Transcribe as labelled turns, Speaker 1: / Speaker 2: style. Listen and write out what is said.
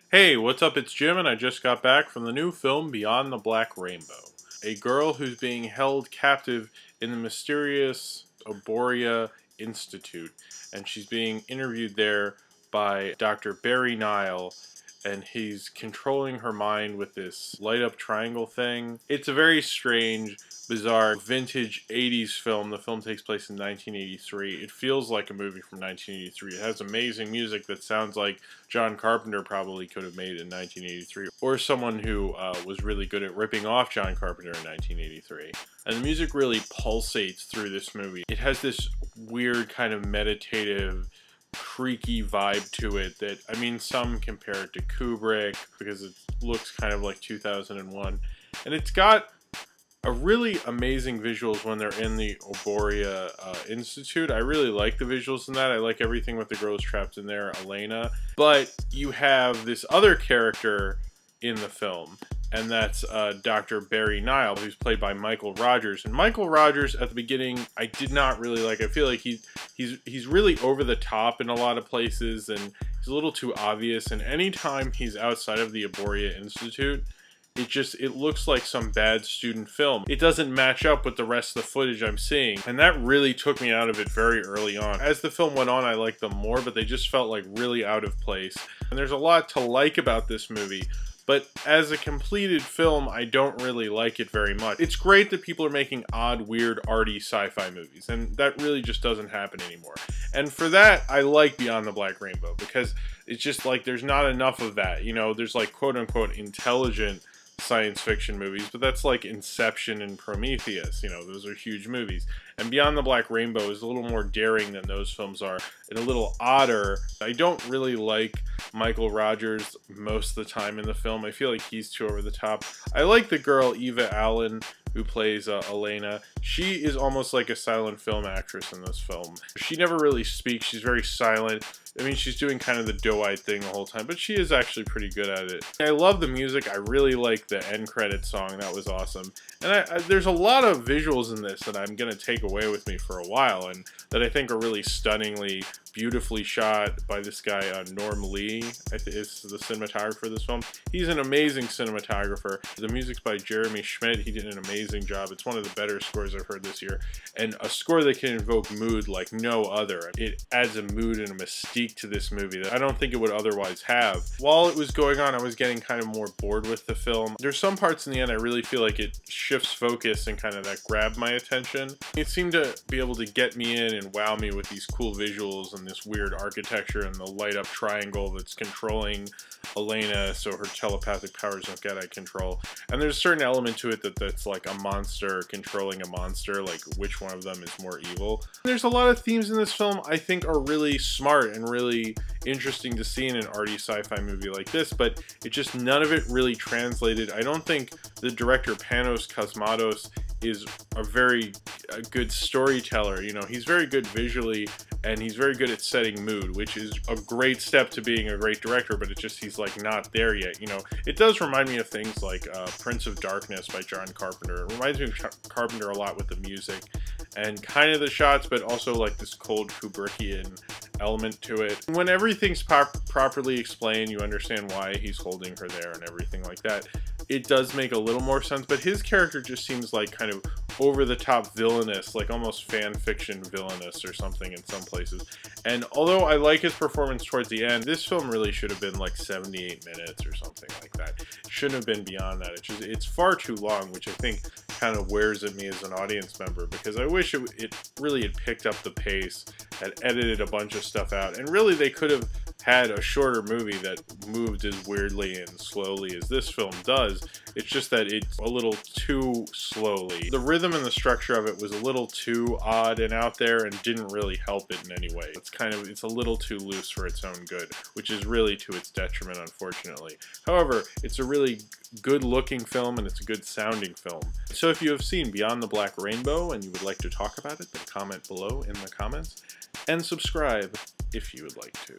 Speaker 1: Hey, what's up? It's Jim, and I just got back from the new film Beyond the Black Rainbow. A girl who's being held captive in the mysterious Oboria Institute, and she's being interviewed there by Dr. Barry Nile, and he's controlling her mind with this light-up triangle thing. It's a very strange, bizarre, vintage 80s film. The film takes place in 1983. It feels like a movie from 1983. It has amazing music that sounds like John Carpenter probably could have made in 1983, or someone who was really good at ripping off John Carpenter in 1983. And the music really pulsates through this movie. It has this weird kind of meditative, creaky vibe to it that, I mean, some compare it to Kubrick because it looks kind of like 2001. And it's got a really amazing visuals when they're in the Oboria Institute. I really like the visuals in that. I like everything with the girls trapped in there, Elena. But you have this other character in the film, and that's Dr. Barry Nile, who's played by Michael Rogers. And Michael Rogers, at the beginning, I did not really like. I feel like he's really over the top in a lot of places, and he's a little too obvious. And anytime he's outside of the Oboria Institute, it looks like some bad student film. It doesn't match up with the rest of the footage I'm seeing, and that really took me out of it very early on. As the film went on, I liked them more, but they just felt like really out of place. And there's a lot to like about this movie, but as a completed film, I don't really like it very much. It's great that people are making odd, weird, arty sci-fi movies, and that really just doesn't happen anymore. And for that, I like Beyond the Black Rainbow, because it's just like there's not enough of that. You know, there's like quote-unquote intelligent science fiction movies, but that's like Inception and Prometheus. You know, those are huge movies. And Beyond the Black Rainbow is a little more daring than those films are, and a little odder. I don't really like Michael Rogers most of the time in the film. I feel like he's too over the top. I like the girl Eva Allen, who plays Elena. She is almost like a silent film actress in this film. She never really speaks. She's very silent. I mean, she's doing kind of the doe-eyed thing the whole time, but she is actually pretty good at it. I love the music. I really like the end credit song. That was awesome. And there's a lot of visuals in this that I'm going to take away with me for a while, and that I think are really stunningly, beautifully shot by this guy, Norm Lee, is the cinematographer of this film. He's an amazing cinematographer. The music's by Jeremy Schmidt. He did an amazing job. It's one of the better scores I've heard this year, and a score that can invoke mood like no other. It adds a mood and a mystique to this movie that I don't think it would otherwise have. While it was going on, I was getting kind of more bored with the film. There's some parts in the end I really feel like it shifts focus and kind of that grabbed my attention. It seemed to be able to get me in and wow me with these cool visuals and this weird architecture and the light up triangle that's controlling Elena so her telepathic powers don't get out of control. And there's a certain element to it that's like a monster controlling a monster, like which one of them is more evil. There's a lot of themes in this film I think are really smart and really interesting to see in an arty sci-fi movie like this, but it just, none of it really translated. I don't think the director Panos Cosmatos is a very good storyteller. You know, he's very good visually, and he's very good at setting mood, which is a great step to being a great director, but it's just he's like not there yet. You know, it does remind me of things like Prince of Darkness by John Carpenter. It reminds me of Carpenter a lot with the music and kind of the shots, but also like this cold Kubrickian element to it. When everything's properly explained, you understand why he's holding her there and everything like that. It does make a little more sense, but his character just seems like kind of over-the-top villainous, like almost fan fiction villainous or something in some places. And although I like his performance towards the end, this film really should have been like 78 minutes or something like that. It shouldn't have been beyond that. It's far too long, which I think kind of wears at me as an audience member, because I wish it really had picked up the pace, had edited a bunch of stuff out, and really they could have had a shorter movie that moved as weirdly and slowly as this film does. It's just that it's a little too slowly. The rhythm and the structure of it was a little too odd and out there and didn't really help it in any way. It's a little too loose for its own good, which is really to its detriment, unfortunately. However, it's a really good looking film and it's a good sounding film. So if you have seen Beyond the Black Rainbow and you would like to talk about it, then comment below in the comments, and subscribe if you would like to.